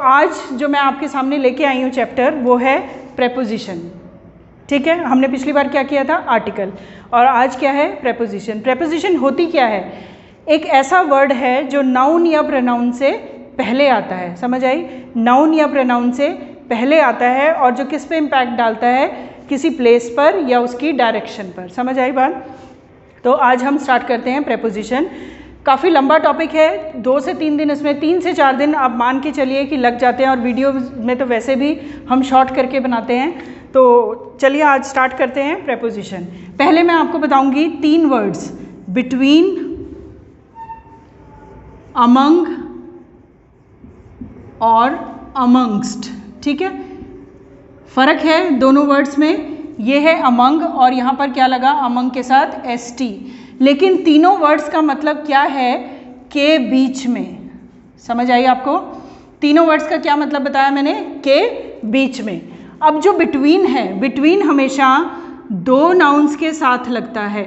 आज जो मैं आपके सामने लेके आई हूँ चैप्टर वो है प्रेपोजिशन। ठीक है, हमने पिछली बार क्या किया था, आर्टिकल, और आज क्या है, प्रेपोजिशन। प्रेपोजिशन होती क्या है, एक ऐसा वर्ड है जो नाउन या प्रोनाउन से पहले आता है। समझ आई, नाउन या प्रोनाउन से पहले आता है और जो किस पे इम्पैक्ट डालता है, किसी प्लेस पर या उसकी डायरेक्शन पर। समझ आई बात। तो आज हम स्टार्ट करते हैं प्रेपोजिशन। काफ़ी लंबा टॉपिक है, 2 से 3 दिन, इसमें 3 से 4 दिन आप मान के चलिए कि लग जाते हैं, और वीडियो में तो वैसे भी हम शॉर्ट करके बनाते हैं। तो चलिए आज स्टार्ट करते हैं प्रेपोजिशन। पहले मैं आपको बताऊंगी 3 वर्ड्स, बिटवीन, अमंग और अमंगस्ट। ठीक है, फ़र्क है दोनों वर्ड्स में, ये है अमंग और यहाँ पर क्या लगा, अमंग के साथ ST, लेकिन तीनों वर्ड्स का मतलब क्या है, के बीच में। समझ आई आपको, तीनों वर्ड्स का क्या मतलब बताया मैंने, के बीच में। अब जो बिटवीन है, बिटवीन हमेशा 2 नाउन्स के साथ लगता है।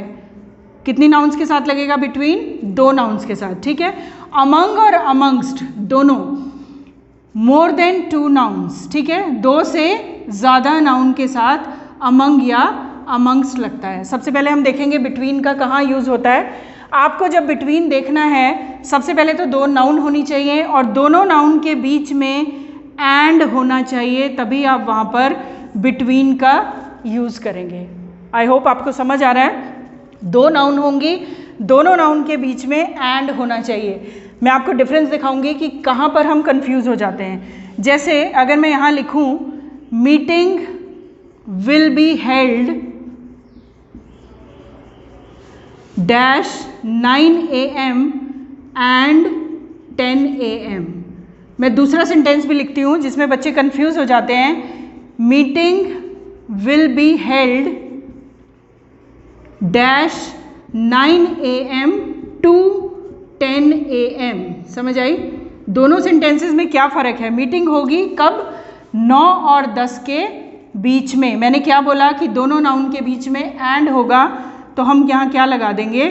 कितनी नाउन्स के साथ लगेगा बिटवीन, 2 नाउन्स के साथ। ठीक है, अमंग और अमंगस्ट दोनों मोर देन 2 नाउन्स। ठीक है, 2 से ज़्यादा नाउन के साथ अमंग या अमंगस्ट लगता है। सबसे पहले हम देखेंगे बिटवीन का कहाँ यूज़ होता है। आपको जब बिटवीन देखना है, सबसे पहले तो 2 नाउन होनी चाहिए और दोनों नाउन के बीच में एंड होना चाहिए, तभी आप वहाँ पर बिटवीन का यूज़ करेंगे। आई होप आपको समझ आ रहा है। 2 नाउन होंगी, दोनों नाउन के बीच में एंड होना चाहिए। मैं आपको डिफरेंस दिखाऊंगी कि कहाँ पर हम कंफ्यूज हो जाते हैं। जैसे अगर मैं यहाँ लिखूँ, meeting will be held dash 9 AM and 10 AM। मैं दूसरा सेंटेंस भी लिखती हूँ जिसमें बच्चे कंफ्यूज हो जाते हैं। Meeting will be held dash 9 AM to 10 AM। समझ आई, दोनों सेंटेंसेस में क्या फ़र्क है। मीटिंग होगी कब, 9 और 10 के बीच में। मैंने क्या बोला कि दोनों नाउन के बीच में एंड होगा, तो हम यहाँ क्या लगा देंगे,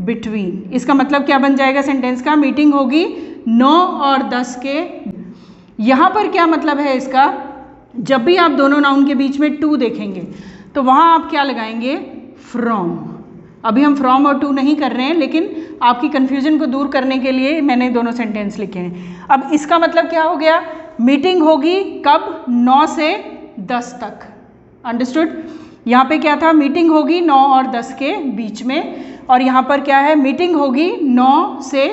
बिटवीन। इसका मतलब क्या बन जाएगा सेंटेंस का, मीटिंग होगी 9 और 10 के। यहाँ पर क्या मतलब है इसका, जब भी आप दोनों नाउन के बीच में टू देखेंगे तो वहाँ आप क्या लगाएंगे, फ्रॉम। अभी हम फ्रॉम और टू नहीं कर रहे हैं, लेकिन आपकी कन्फ्यूजन को दूर करने के लिए मैंने दोनों सेंटेंस लिखे हैं। अब इसका मतलब क्या हो गया, मीटिंग होगी कब, 9 से 10 तक। अंडरस्टूड। यहाँ पे क्या था, मीटिंग होगी 9 और 10 के बीच में, और यहाँ पर क्या है, मीटिंग होगी 9 से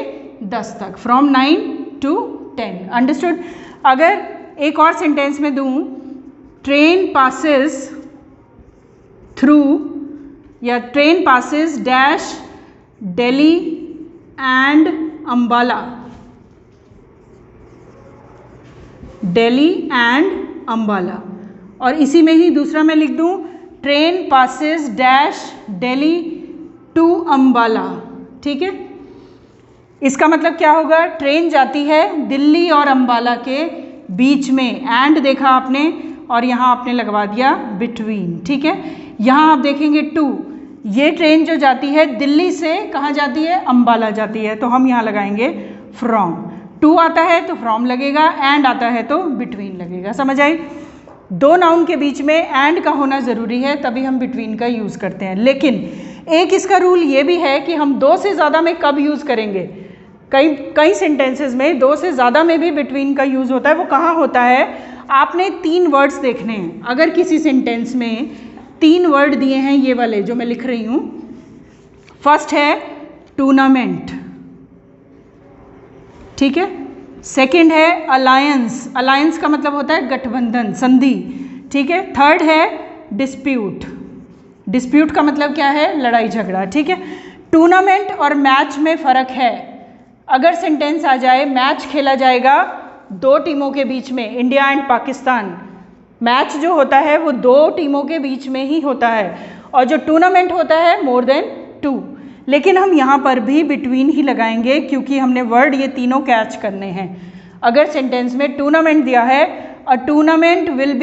10 तक, फ्रॉम 9 to 10। अंडरस्टूड। अगर एक और सेंटेंस में दूँ, ट्रेन पासिस थ्रू, या train passes dash Delhi and Ambala, Delhi and Ambala. और इसी में ही दूसरा मैं लिख दूँ, train passes dash Delhi to Ambala. ठीक है, इसका मतलब क्या होगा, ट्रेन जाती है दिल्ली और अम्बाला के बीच में, एंड देखा आपने, और यहाँ आपने लगवा दिया बिटवीन। ठीक है, यहाँ आप देखेंगे 2, ये ट्रेन जो जाती है दिल्ली से कहाँ जाती है, अम्बाला जाती है, तो हम यहाँ लगाएंगे फ्रॉम। 2 आता है तो फ्रॉम लगेगा, एंड आता है तो बिटवीन लगेगा। समझ आई, 2 नाउन के बीच में एंड का होना ज़रूरी है, तभी हम बिटवीन का यूज़ करते हैं। लेकिन एक इसका रूल ये भी है कि हम 2 से ज़्यादा में कब यूज़ करेंगे। कई सेंटेंसेस में 2 से ज़्यादा में भी बिटवीन का यूज़ होता है। वो कहाँ होता है, आपने 3 वर्ड्स देखने हैं। अगर किसी सेंटेंस में 3 वर्ड दिए हैं, ये वाले जो मैं लिख रही हूँ, फर्स्ट है टूर्नामेंट, ठीक है, सेकंड है अलायंस, अलायंस का मतलब होता है गठबंधन, संधि। ठीक है, थर्ड है डिस्प्यूट, डिस्प्यूट का मतलब क्या है, लड़ाई झगड़ा। ठीक है, टूर्नामेंट और मैच में फ़र्क है। अगर सेंटेंस आ जाए, मैच खेला जाएगा 2 टीमों के बीच में, इंडिया एंड पाकिस्तान, मैच जो होता है वो 2 टीमों के बीच में ही होता है, और जो टूर्नामेंट होता है मोर देन 2। लेकिन हम यहाँ पर भी बिटवीन ही लगाएंगे, क्योंकि हमने वर्ड ये तीनों कैच करने हैं। अगर सेंटेंस में टूर्नामेंट दिया है, a tournament will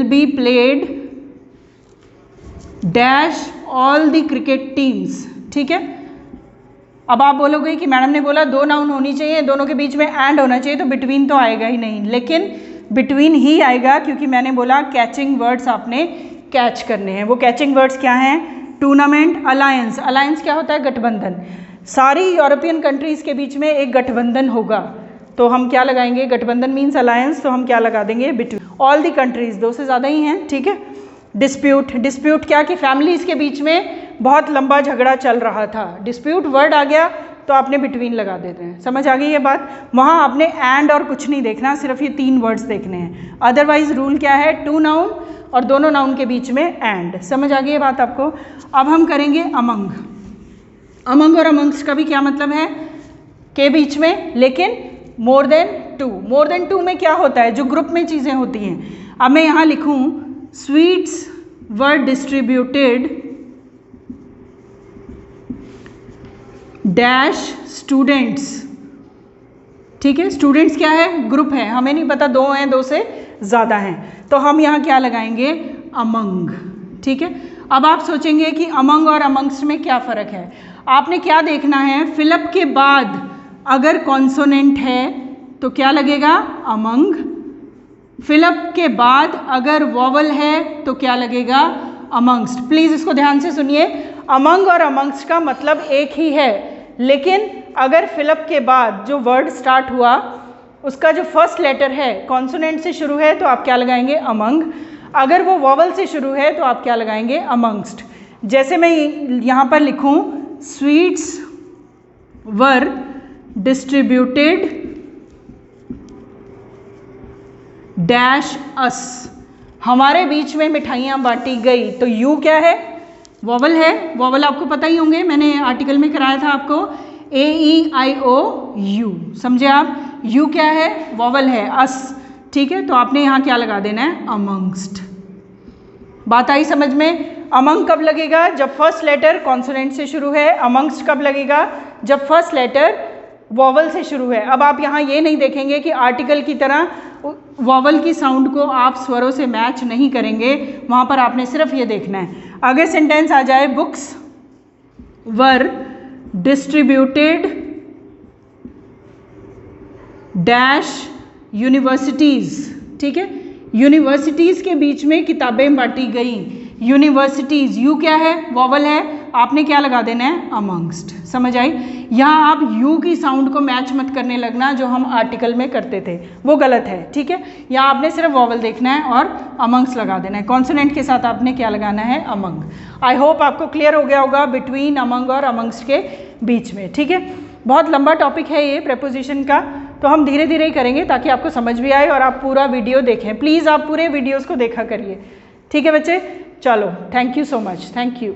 be played dash all the cricket teams. ठीक है, अब आप बोलोगे कि मैडम ने बोला दो नाउन होनी चाहिए, दोनों के बीच में एंड होना चाहिए, तो बिटवीन तो आएगा ही नहीं, लेकिन बिटवीन ही आएगा क्योंकि मैंने बोला कैचिंग वर्ड्स आपने कैच करने हैं। वो कैचिंग वर्ड्स क्या हैं? Tournament, alliance. अलायंस क्या होता है? गठबंधन। सारी यूरोपियन कंट्रीज़ के बीच में एक गठबंधन होगा, तो हम क्या लगाएंगे? गठबंधन मीन्स अलायंस, तो हम क्या लगा देंगे? बिटवीन ऑल दी कंट्रीज़, दो से ज़्यादा ही हैं, ठीक है। डिस्प्यूट, डिस्प्यूट क्या कि फैमिलीज़ के बीच में बहुत लंबा झगड़ा चल रहा था, डिस्प्यूट वर्ड आ गया तो आपने बिटवीन लगा देते हैं। समझ आ गई ये बात? वहाँ आपने एंड और कुछ नहीं देखना, सिर्फ ये 3 वर्ड्स देखने हैं। अदरवाइज रूल क्या है? 2 नाउन और दोनों नाउन के बीच में एंड। समझ आ गई ये बात आपको? अब हम करेंगे अमंग। अमंग और अमंग्स्ट का भी क्या मतलब है? के बीच में, लेकिन मोर देन 2। मोर देन 2 में क्या होता है? जो ग्रुप में चीज़ें होती हैं। अब मैं यहाँ लिखूँ स्वीट्स वर डिस्ट्रीब्यूटेड डैश स्टूडेंट्स, ठीक है। स्टूडेंट्स क्या है? ग्रुप है, हमें नहीं पता 2 हैं 2 से ज़्यादा हैं, तो हम यहाँ क्या लगाएंगे? अमंग, ठीक है। अब आप सोचेंगे कि अमंग और अमंग्स्ट में क्या फ़र्क है? आपने क्या देखना है? फिलअप के बाद अगर कॉन्सोनेंट है तो क्या लगेगा? अमंग। फिलअप के बाद अगर वॉवल है तो क्या लगेगा? अमंग्स्ट। प्लीज़ इसको ध्यान से सुनिए, अमंग और अमंग्स्ट का मतलब एक ही है, लेकिन अगर फिलअप के बाद जो वर्ड स्टार्ट हुआ उसका जो फर्स्ट लेटर है कॉन्सोनेंट से शुरू है तो आप क्या लगाएंगे? अमंग। अगर वो वॉवल से शुरू है तो आप क्या लगाएंगे? अमंग्स्ट। जैसे मैं यहाँ पर लिखूँ स्वीट्स वर डिस्ट्रीब्यूटेड डैश अस, हमारे बीच में मिठाइयाँ बांटी गई, तो यू क्या है? वॉवल है। वॉवल आपको पता ही होंगे, मैंने आर्टिकल में कराया था आपको, AEIOU, समझे आप? यू क्या है? वॉवल है, अस, ठीक है। तो आपने यहाँ क्या लगा देना है? अमंग्स्ट। बात आई समझ में? अमंग कब लगेगा? जब फर्स्ट लेटर कॉन्सोनेंट से शुरू है। अमंग्स्ट कब लगेगा? जब फर्स्ट लेटर वॉवल से शुरू है। अब आप यहाँ ये नहीं देखेंगे कि आर्टिकल की तरह वॉवल की साउंड को आप स्वरों से मैच नहीं करेंगे, वहाँ पर आपने सिर्फ ये देखना है। अगर सेंटेंस आ जाए बुक्स वर डिस्ट्रीब्यूटेड डैश यूनिवर्सिटीज़, ठीक है। यूनिवर्सिटीज़ के बीच में किताबें बांटी गई। यूनिवर्सिटीज़, यू क्या है? वॉवल है, आपने क्या लगा देना है? अमंग्स्ट। समझ आई? यहाँ आप यू की साउंड को मैच मत करने लगना जो हम आर्टिकल में करते थे, वो गलत है, ठीक है। यहाँ आपने सिर्फ वॉवल देखना है और अमंग्स्ट लगा देना है। कॉन्सोनेंट के साथ आपने क्या लगाना है? अमंग। आई होप आपको क्लियर हो गया होगा बिटवीन, अमंग और अमंग्स्ट के बीच में, ठीक है। बहुत लंबा टॉपिक है ये प्रेपोजिशन का, तो हम धीरे धीरे ही करेंगे ताकि आपको समझ भी आए और आप पूरा वीडियो देखें। प्लीज़ आप पूरे वीडियोज़ को देखा करिए, ठीक है बच्चे। चलो, thank you so much, thank you.